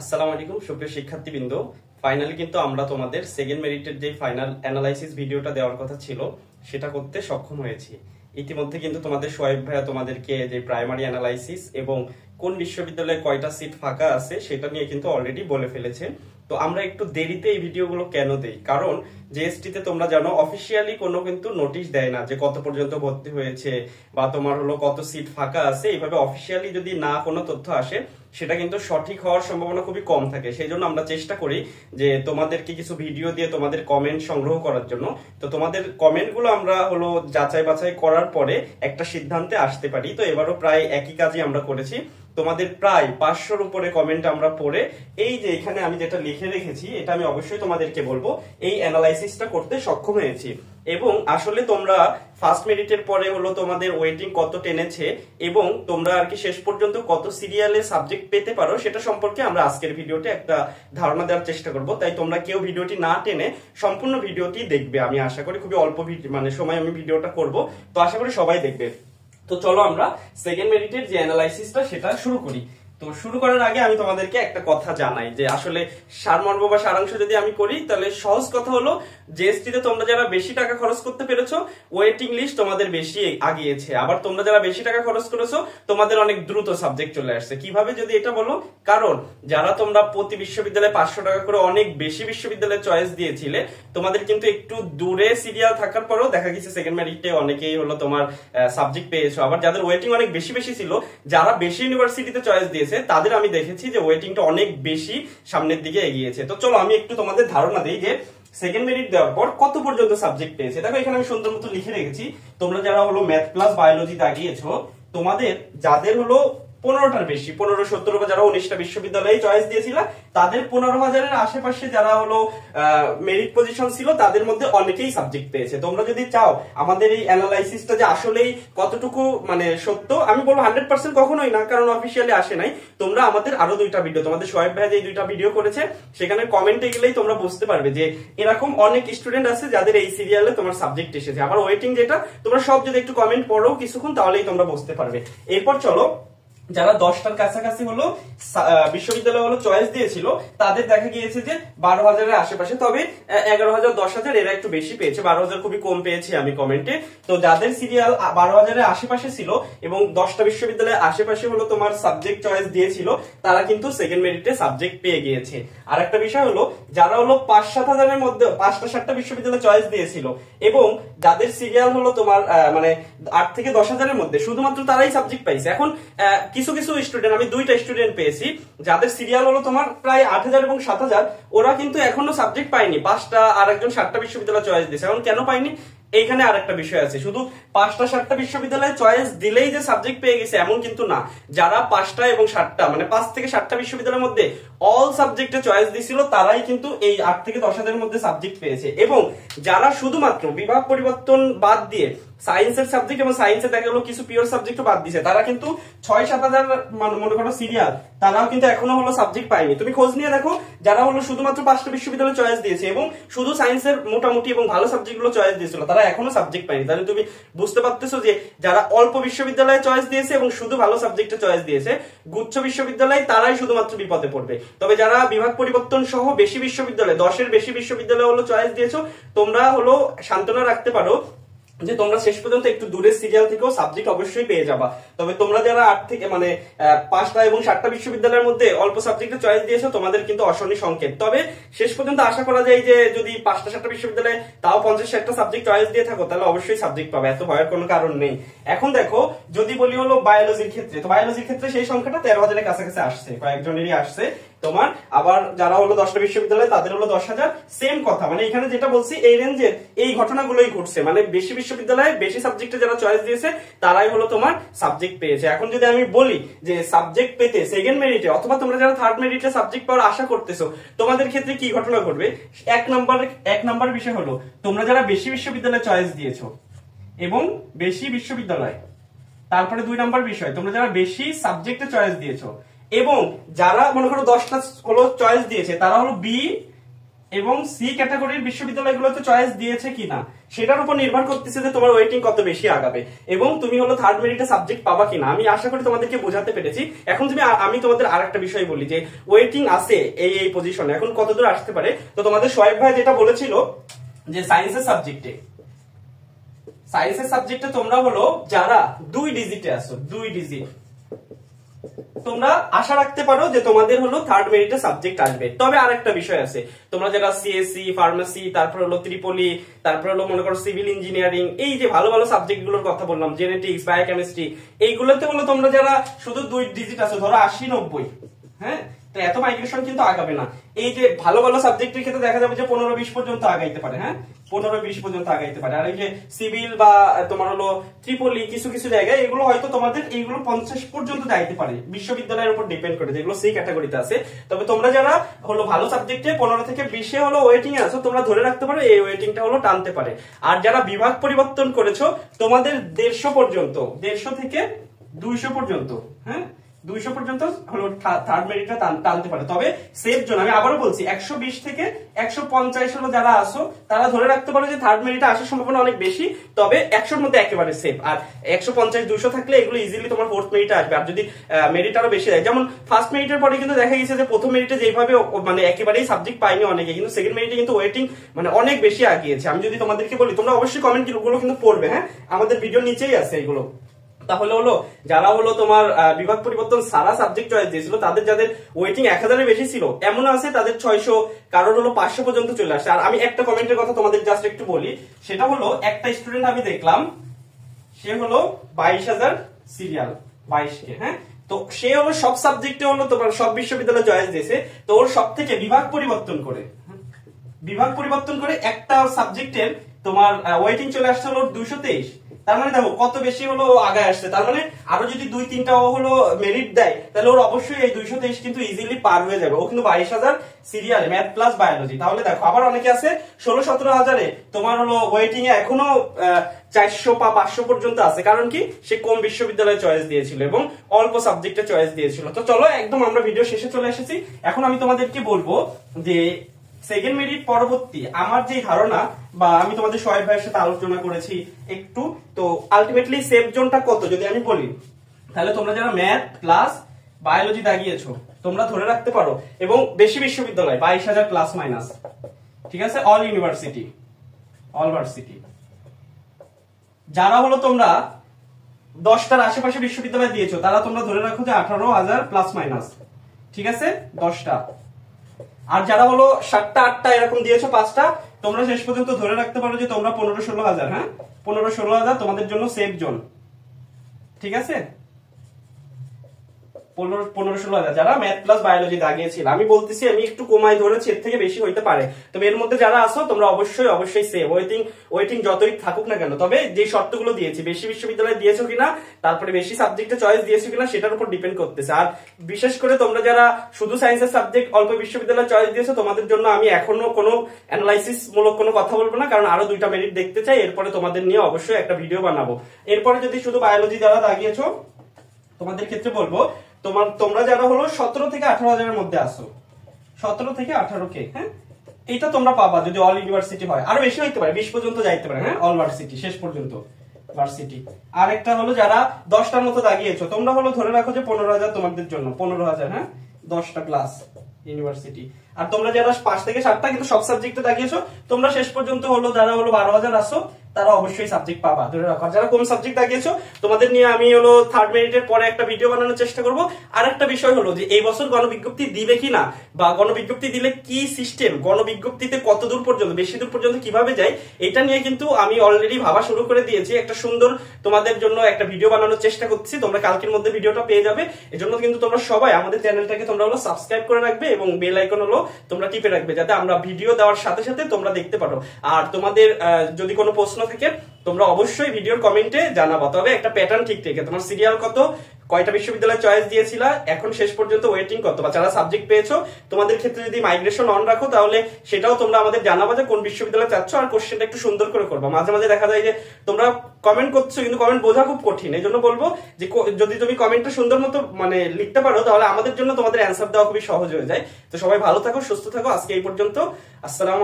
আসসালামু আলাইকুম সুপ্রিয় শিক্ষার্থীবৃন্দ। ফাইনালি কিন্তু আমরা তোমাদের সেকেন্ড মেরিটের যে ফাইনাল অ্যানালাইসিস ভিডিওটা দেওয়ার কথা ছিল সেটা করতে সক্ষম হয়েছি। ইতিমধ্যে কিন্তু তোমাদের সোয়েব ভাইয়া তোমাদেরকে যে প্রাইমারি অ্যানালাইসিস এবং কোন বিশ্ববিদ্যালয়ে কয়টা সিট ফাঁকা আছে সেটা নিয়ে কিন্তু অলরেডি বলে ফেলেছে। তো আমরা একটু দেরিতে এই ভিডিওগুলো কেন দেই, কারণ জিএসটি তে তোমরা জানো অফিসিয়ালি কোনো কিন্তু নোটিশ দেয় না যে কত পর্যন্ত ভর্তি হয়েছে বা তোমার হলো কত সিট ফাঁকা আছে। এইভাবে অফিসিয়ালি যদি না কোনো তথ্য আসে সেটা কিন্তু সঠিক হওয়ার সম্ভাবনা খুবই কম থাকে। সেই জন্য আমরা চেষ্টা করি যে তোমাদেরকে কিছু ভিডিও দিয়ে তোমাদের কমেন্ট সংগ্রহ করার জন্য। তো তোমাদের কমেন্টগুলো আমরা হলো যাচাই বাছাই করার পরে একটা সিদ্ধান্তে আসতে পারি। তো এবারও প্রায় একই কাজই আমরা করেছি। তোমাদের প্রায় 500-র উপরে কমেন্ট আমরা পড়ে এই যে এখানে আমি যেটা লিখে রেখেছি এটা আমি অবশ্যই তোমাদেরকে বলবো, এই অ্যানালাইসিসটা করতে সক্ষম হয়েছি। এবং আসলে তোমরা ফার্স্ট মেরিটের পরে হলো তোমাদের ওয়েটিং কত টেনেছে এবং তোমরা আর কি শেষ পর্যন্ত কত সিরিয়ালে সাবজেক্ট পেতে পারো সেটা সম্পর্কে আমরা আজকের ভিডিওতে একটা ধারণা দেওয়ার চেষ্টা করব। তাই তোমরা কেউ ভিডিওটি না টেনে সম্পূর্ণ ভিডিওটি দেখবে। আমি আশা করি খুবই অল্প সময় আমি ভিডিওটা করব, তো আশা করি সবাই দেখবে। তো চলো আমরা সেকেন্ড মেরিটের যে অ্যানালাইসিসটা সেটা শুরু করি। তো শুরু করার আগে আমি তোমাদেরকে একটা কথা জানাই যে আসলে সারমর্ম বা সারাংশ যদি আমি করি তাহলে সহজ কথা হলো জিএসটি তে তোমরা যারা বেশি টাকা খরচ করতে পেরেছো ওয়েটিং লিস্ট তোমাদের বেশি আগিয়েছে, আবার তোমরা যারা বেশি টাকা খরচ করেছো তোমাদের অনেক দ্রুত সাবজেক্ট চলে আসছে। কিভাবে যদি এটা বলো, কারণ যারা তোমরা প্রতি বিশ্ববিদ্যালয়ে 500 টাকা করে অনেক বেশি বিশ্ববিদ্যালয়ে চয়েস দিয়েছিলে তোমাদের কিন্তু একটু দূরে সিরিয়াল থাকার পরেও দেখা গেছে সেকেন্ড মেরিটে অনেকেই হলো তোমার সাবজেক্ট পেয়েছো। আবার যাদের ওয়েটিং অনেক বেশি বেশি ছিল, যারা বেশি ইউনিভার্সিটিতে চয়েস দিয়েছে তাদের আমি দেখেছি যে ওয়েটিংটা অনেক বেশি সামনের দিকে এগিয়েছে। তো চলো আমি একটু তোমাদের ধারণা দিই যে সেকেন্ড মেরিট দেওয়ার পর কত পর্যন্ত সাবজেক্ট পেয়েছে। দেখো এখানে আমি সুন্দর মতো লিখে রেখেছি। তোমরা যারা হলো ম্যাথ প্লাস বায়োলজিতে আগিয়েছো তোমাদের যাদের হলো 15টার বেশি 15-17 বা যারা 19টা বিশ্ববিদ্যালয়ে চয়েস দিয়েছিল তাদের 15,000-এর আশেপাশে যারা হলো মেরিট পজিশন ছিল তাদের মধ্যে অনেকেই সাবজেক্ট পেয়েছে। তোমরা যদি চাও আমাদের এই অ্যানালাইসিসটা যে আসলেই কতটুকু মানে সত্য, আমি বলবো 100% কখনোই না, কারণ অফিসিয়ালি আসে নাই। তোমরা আমাদের আরো দুইটা ভিডিও, তোমাদের সোয়েব ভাই যে দুইটা ভিডিও করেছে সেখানে কমেন্টে গেলেই তোমরা বুঝতে পারবে যে এরকম অনেক স্টুডেন্ট আছে যাদের এই সিরিয়ালে তোমার সাবজেক্ট এসেছে। আবার ওয়েটিং যেটা তোমরা সব যদি একটু কমেন্ট পড়ো কিছুক্ষণ তাহলেই তোমরা বুঝতে পারবে। এরপর চলো যারা 10টার কাছাকাছি হলো বিশ্ববিদ্যালয় হলো চয়েস দিয়েছিল তাদের দেখা গিয়েছে যে 12,000-এর আশেপাশে, তবে 11,000 10,000 এরা একটু বেশি পেয়েছে, 12,000 খুবই কম পেয়েছি আমি কমেন্টে। তো যাদের সিরিয়াল 12,000-এর আশেপাশে ছিল এবং 10টা বিশ্ববিদ্যালয়ের আশেপাশে হলো তোমার সাবজেক্ট চয়েস দিয়েছিল তারা কিন্তু সেকেন্ড মেরিটে সাবজেক্ট পেয়ে গিয়েছে। আর একটা বিষয় হলো যারা হলো 5-7,000-এর মধ্যে 5টা-7টা বিশ্ববিদ্যালয় চয়েস দিয়েছিল এবং যাদের সিরিয়াল হলো তোমার মানে 8 থেকে 10,000-এর মধ্যে শুধুমাত্র তারাই সাবজেক্ট পাইছে। এখন কিছু কিছু স্টুডেন্ট, আমি 2টা স্টুডেন্ট পেয়েছি যাদের সিরিয়াল হলো তোমার প্রায় 8,000 এবং 7,000, ওরা কিন্তু এখনো সাবজেক্ট পায়নি। 5টা আর একজন 7টা বিশ্ববিদ্যালয় চয়েস দিয়েছে। এখন কেন পায়নি এইখানে আরেকটা বিষয় আছে, শুধু 5টা-7টা বিশ্ববিদ্যালয়ে চয়েস দিলেই যে সাবজেক্ট পেয়ে গেছে এমন কিন্তু না। যারা 5টা এবং 7টা মানে 5 থেকে 7টা বিশ্ববিদ্যালয়ের মধ্যে অল সাবজেক্টে চয়েস দিছিল তারাই কিন্তু এই 8 থেকে 10,000-এর মধ্যে সাবজেক্ট পেয়েছে। এবং যারা শুধুমাত্র বিভাগ পরিবর্তন বাদ দিয়ে সায়েন্সের সাবজেক্ট এবং সায়েন্সে দেখা গেল কিছু পিওর সাবজেক্টও বাদ দিয়েছে তারা কিন্তু 6-7,000 মনে করো সিরিয়াল তারাও কিন্তু এখনো হলো সাবজেক্ট পায়নি। তুমি খোঁজ নিয়ে দেখো যারা হলো শুধুমাত্র 5টা বিশ্ববিদ্যালয় চয়েস দিয়েছে এবং শুধু সায়েন্সের মোটামুটি এবং ভালো সাবজেক্টগুলো চয়েস দিয়েছিল তারা এখনো সাবজেক্ট পায়নি। তাহলে তুমি বুঝতে পারতেছো যে যারা অল্প বিশ্ববিদ্যালয়ে চয়েস দিয়েছে এবং শুধু ভালো সাবজেক্টে চয়েস দিয়েছে গুচ্ছ বিশ্ববিদ্যালয় তারাই শুধুমাত্র বিপদে পড়বে। তবে যারা বিভাগ পরিবর্তন সহ বেশি বিশ্ববিদ্যালয় 10-এর বেশি বিশ্ববিদ্যালয় হলো চয়েস দিয়েছো তোমরা হলো সান্ত্বনা রাখতে পারো যে তোমরা শেষ পর্যন্ত একটু দূরের সিরিয়াল থেকেও সাবজেক্ট অবশ্যই পেয়ে যাবা। তবে তোমরা যারা 8 থেকে মানে 5টা এবং 7টা বিশ্ববিদ্যালয়ের মধ্যে অল্প সাবজেক্টে চয়েস দিয়েছো তোমাদের কিন্তু অশনি সংকেত। তবে শেষ পর্যন্ত আশা করা যায় যে যদি 5টা-7টা বিশ্ববিদ্যালয়ে তাও 50-60টা সাবজেক্ট চয়েস দিয়ে থাকো তাহলে অবশ্যই সাবজেক্ট পাবে, এত ভয়ের কোনো কারণ নেই। এখন দেখো যদি বলি হলো বায়োলজির ক্ষেত্রে, তো বায়োলজির ক্ষেত্রে সেই সংখ্যাটা 13,000-এর কাছাকাছি আসছে, কয়েকজনেরই আসছে তোমার। আবার যারা হলো 10টা বিশ্ববিদ্যালয় তাদের হলো 10,000, সেম কথা। মানে এখানে যেটা বলছি এই রেঞ্জের এই ঘটনাগুলোই ঘটছে, মানে বেশি বিশ্ববিদ্যালয়ে বেশি সাবজেক্টে যারা চয়েস দিয়েছে তারাই হলো তোমার সাবজেক্ট পেয়েছে। এখন যদি আমি বলি যে সাবজেক্ট পেতে সেকেন্ড মেরিটে অথবা তোমরা যারা থার্ড মেরিটে সাবজেক্ট পাওয়ার আশা করতেছো তোমাদের ক্ষেত্রে কি ঘটনা ঘটবে, এক নাম্বার বিষয় হলো তোমরা যারা বেশি বিশ্ববিদ্যালয়ে চয়েস দিয়েছো এবং বেশি বিশ্ববিদ্যালয়, তারপরে 2 নাম্বার বিষয় তোমরা যারা বেশি সাবজেক্টে চয়েস দিয়েছো এবং যারা মনে করো 10টা হলো চয়েস দিয়েছে তারা হলো বি এবং সি ক্যাটাগরির বিশ্ববিদ্যালয়গুলোতে চয়েস দিয়েছে কিনা সেটার উপর নির্ভর করতেছে যে তোমার ওয়েটিং কত বেশি আগাবে এবং তুমি হলো থার্ড মেরিটে সাবজেক্ট পাবা কিনা। আমি আশা করি তোমাদেরকে বোঝাতে পেরেছি। এখন আমি তোমাদের আরেকটা বিষয় বলি যে ওয়েটিং আছে এই পজিশনে এখন কতদূর আসতে পারে। তো তোমাদের সোয়েব ভাই যেটা বলেছিল যে সায়েন্সের সাবজেক্টে তোমরা হলো যারা 2 ডিজিটে আছো, 2 ডিজিট, তোমরা আশা রাখতে পারো যে তোমাদের হলো থার্ড মেরিটে সাবজেক্ট আসবে। তবে আরেকটা বিষয় আছে, তোমরা যারা সিএসসি, ফার্মেসি, তারপর হলো ত্রিপলি, তারপর হলো মনে করো সিভিল ইঞ্জিনিয়ারিং, এই যে ভালো ভালো সাবজেক্ট গুলোর কথা বললাম, জেনেটিক্স, বায়োকেমিস্ট্রি, এইগুলোতে হলো তোমরা যারা শুধু 2 ডিজিট আছো, ধরো 80-90, হ্যাঁ, তো এত মাইগ্রেশন কিন্তু আগাবে না। এই যে ভালো ভালো সাবজেক্টের ক্ষেত্রে দেখা যাবে যে 15-20 পর্যন্ত আগাইতে পারে, হ্যাঁ, 15-20 পর্যন্ত আগাইতে পারে। আর এই যে সিভিল বা তোমার হলো ত্রিপলি, কিছু কিছু জায়গায় এগুলো হয়তো তোমাদের এইগুলো 50 পর্যন্ত যাইতে পারে, বিশ্ববিদ্যালয়ের উপর ডিপেন্ড করে, যেগুলো সি ক্যাটাগরিতে আছে। তবে তোমরা যারা হলো ভালো সাবজেক্টে 15 থেকে 20 হলো ওয়েটিং এ আছো, তোমরা ধরে রাখতে পারো এই ওয়েটিংটা হলো টানতে পারে। আর যারা বিভাগ পরিবর্তন করেছো, তোমাদের 150 পর্যন্ত, 150 থেকে 200 পর্যন্ত, হ্যাঁ, 200 পর্যন্ত হলো থার্ড মেরিটটা টানতে পারে। তবে সেফ জোন, আমি আবারও বলছি, 120 থেকে 150 হলো যারা আসো, তারা ধরে রাখতে পারো যে থার্ড মেরিটে আসার সম্ভাবনা অনেক বেশি। তবে 100-র মধ্যে একেবারে সেফ। আর 150-200 থাকলে এগুলো ইজিলি তোমার ফোর্থ মেরিটে আসবে। আর যদি মেরিট আরো বেশি যায়, যেমন ফার্স্ট মেরিটের পরে কিন্তু দেখা গেছে যে প্রথম মেরিটে যেভাবে মানে একেবারেই সাবজেক্ট পাইনি অনেকে, কিন্তু সেকেন্ড মেরিটে কিন্তু ওয়েটিং মানে অনেক বেশি আগিয়েছে। আমি যদি তোমাদেরকে বলি, তোমরা অবশ্যই কমেন্ট গুলো কিন্তু পড়বে, হ্যাঁ, আমাদের ভিডিও নিচেই আছে এগুলো। তাহলে হলো যারা হলো তোমার বিভাগ পরিবর্তন সারা সাবজেক্ট চয়েস দিয়েছিল, তাদের যাদের ওয়েটিং 1000-এর বেশি ছিল, এমন আছে তাদের 600, কারোর হলো 500 পর্যন্ত চলে আসে। আর আমি একটা কমেন্টের কথা তোমাদের জাস্ট একটু বলি, সেটা হলো একটা স্টুডেন্ট আমি দেখলাম, সে হলো 22,000 সিরিয়াল, 22K, হ্যাঁ, তো সে হলো সব সাবজেক্টে হলো তোমার সব বিশ্ববিদ্যালয় চয়েস দিয়েছে। তো ওর সব থেকে বিভাগ পরিবর্তন করে একটা সাবজেক্টের তোমার ওয়েটিং চলে আসছে হলো 223। তার মানে দেখো কত বেশি হলো আগায় আসছে। তার মানে আরো যদি 2-3টা হলো মেরিট দেয়, তাহলে ওর অবশ্যই এই 223 কিন্তু ইজিলি পার হয়ে যাবে। ও কিন্তু 22,000 সিরিয়ালে, ম্যাথ প্লাস বায়োলজি। তাহলে দেখো আবার অনেকে আছে 16-17 হাজারে তোমার হলো ওয়েটিং এ এখনো 400 বা 500 পর্যন্ত আছে। কারণ কি, সে কম বিশ্ববিদ্যালয়ে চয়েস দিয়েছিল এবং অল্প সাবজেক্টে চয়েস দিয়েছিল। তো চলো একদম আমরা ভিডিও শেষে চলে এসেছি। এখন আমি তোমাদেরকে বলবো যে সেকেন্ড মেরিট পরবর্তী আমার যে ধারণা, বা আমি তোমাদের সোহেব ভাইয়ের সাথে আলোচনা করেছি একটু, তো আলটিমেটলি সেফ জোনটা কত যদি আমি বলি, তাহলে তোমরা যারা ম্যাথ প্লাস বায়োলজি দাগিয়েছো, তোমরা ধরে রাখতে পারো, এবং বেশি বিশ্ববিদ্যালয় 22,000 প্লাস মাইনাস, ঠিক আছে, অল ইউনিভার্সিটি, অল ভার্সিটি। যারা হলো তোমরা 10টার আশেপাশে বিশ্ববিদ্যালয় দিয়েছো, তারা তোমরা ধরে রাখো যে 18,000 প্লাস মাইনাস, ঠিক আছে, 10টা। আর যারা হলো 7টা 8টা এরকম দিয়েছো 5টা, তোমরা শেষ পর্যন্ত ধরে রাখতে পারো যে তোমরা 15-16 হাজার, হ্যাঁ, 15-16 হাজার তোমাদের জন্য সেফ জোন, ঠিক আছে, 15-16 হাজার যারা ম্যাথ প্লাস বায়োলজি দাগিয়েছিল। আমি বলতেছি আমি একটু কমাই ধরেছি, এর থেকে বেশি হইতে পারে। তবে এর মধ্যে যারা আসো তোমরা অবশ্যই সেভ। ওয়েটিং যতই থাকুক না কেন, তবে যে শর্তগুলো দিয়েছি, বেশি বিশ্ববিদ্যালয় দিয়েছো কিনা, তারপরে বেশি সাবজেক্টে চয়েস দিয়েছো কিনা, সেটার উপর ডিপেন্ড করতেছে। আর বিশেষ করে তোমরা যারা শুধু সায়েন্সের সাবজেক্ট অল্প বিশ্ববিদ্যালয় চয়েস দিয়েছো, তোমাদের জন্য আমি এখনো কোনো অ্যানালাইসিস মূলক কোনো কথা বলবো না, কারণ আরো 2টা মেরিট দেখতে চাই। এরপরে তোমাদের নিয়ে অবশ্যই একটা ভিডিও বানাবো। এরপরে যদি শুধু বায়োলজি যারা দাগিয়েছো, তোমাদের ক্ষেত্রে বলবো তোমরা যারা হলো 17 থেকে 18 হাজারের মধ্যে আসো, 17 থেকে 18K, হ্যাঁ, এইটা তোমরা পাবা যদি অল ইউনিভার্সিটি হয়। আরো বেশি হইতে পারে, 20 পর্যন্ত যাইতে পারে, হ্যাঁ, অল ভার্সিটি শেষ পর্যন্ত ভার্সিটি। আর একটা হলো যারা 10টার মতো দাগিয়েছো, তোমরা হলো ধরে রাখো যে 15,000 তোমাদের জন্য, 15,000, হ্যাঁ, 10টা ক্লাস ইউনিভার্সিটি। আর তোমরা যারা 5 থেকে 7টা কিন্তু সব সাবজেক্টে দাগিয়েছো, তোমরা শেষ পর্যন্ত হলো যারা হলো 12,000 আসো, তারা অবশ্যই সাবজেক্ট পাবা ধরে রাখো। যারা কোন সাবজেক্ট দাগিয়েছো, তোমাদের নিয়ে আমি হলো থার্ড মেরিটের পরে একটা ভিডিও বানানোর চেষ্টা করব। আর একটা বিষয় হলো যে এই বছর গণবিজ্ঞপ্তি দিবে কিনা, বা গণবিজ্ঞপ্তি দিলে কি সিস্টেম, গণবিজ্ঞপ্তিতে কত দূর পর্যন্ত, বেশি দূর পর্যন্ত কিভাবে যায়, এটা নিয়ে কিন্তু আমি অলরেডি ভাবা শুরু করে দিয়েছি। একটা সুন্দর তোমাদের জন্য একটা ভিডিও বানানোর চেষ্টা করছি, তোমরা কালকের মধ্যে ভিডিওটা পেয়ে যাবে। এজন্য কিন্তু তোমরা সবাই আমাদের চ্যানেলটাকে তোমরা হলো সাবস্ক্রাইব করে রাখবে এবং বেল আইকন হলো তোমরা টিপে রাখবে, যাতে আমরা ভিডিও দেওয়ার সাথে সাথে তোমরা দেখতে পারো। আর তোমাদের যদি কোনো প্রশ্ন থাকে তোমরা অবশ্যই ভিডিওর কমেন্টে জানাবা। তবে একটা প্যাটার্ন ঠিক থেকে তোমার সিরিয়াল কত, কয়টা বিশ্ববিদ্যালয় চয়েস দিয়েছিলা, এখন শেষ পর্যন্ত ওয়েটিং কত, বা যারা সাবজেক্ট পেয়েছো তোমাদের ক্ষেত্রে যদি মাইগ্রেশন অন রাখো তাহলে সেটাও তোমরা আমাদের জানাবা যে কোন বিশ্ববিদ্যালয়ে চাচ্ছ, আর কোশ্চেনটা একটু সুন্দর করে করবা। মাঝে মাঝে দেখা যায় যে তোমরা কমেন্ট করছো কিন্তু কমেন্ট বোঝা খুব কঠিন, এই জন্য বলবো যে যদি তুমি কমেন্টটা সুন্দর মতো মানে লিখতে পারো তাহলে আমাদের জন্য তোমাদের অ্যান্সার দেওয়া খুবই সহজ হয়ে যায়। তো সবাই ভালো থাকো, সুস্থ থাকো, আজকে এই পর্যন্ত। আসসালাম।